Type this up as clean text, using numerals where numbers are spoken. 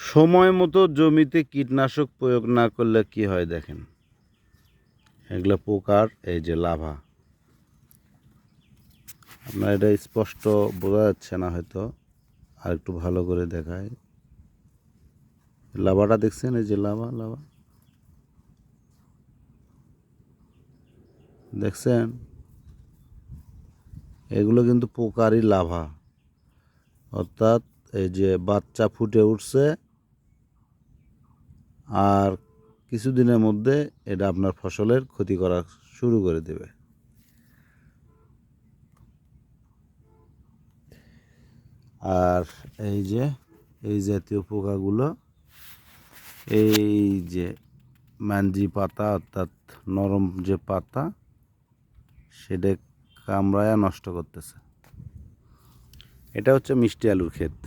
সময় মতো জমিতে কীটনাশক প্রয়োগ না করলে কি হয় দেখেন, এগুলো পোকার এই যে লাভা। আপনার এটা স্পষ্ট বোঝা যাচ্ছে না হয়তো, আর একটু ভালো করে দেখায়। লাভাটা দেখছেন, এই যে লাভা লাভা দেখছেন, এগুলো কিন্তু পোকারই লাভা। অর্থাৎ এই যে বাচ্চা ফুটে উঠছে, আর কিছুদিনের মধ্যে এটা আপনার ফসলের ক্ষতি করা শুরু করে দেবে। আর এই যে এই জাতীয় পোকাগুলো এই যে মাঞ্জি পাতা, অর্থাৎ নরম যে পাতা, সেটা কামড়ায়া নষ্ট করতেছে। এটা হচ্ছে মিষ্টি আলুর ক্ষেত।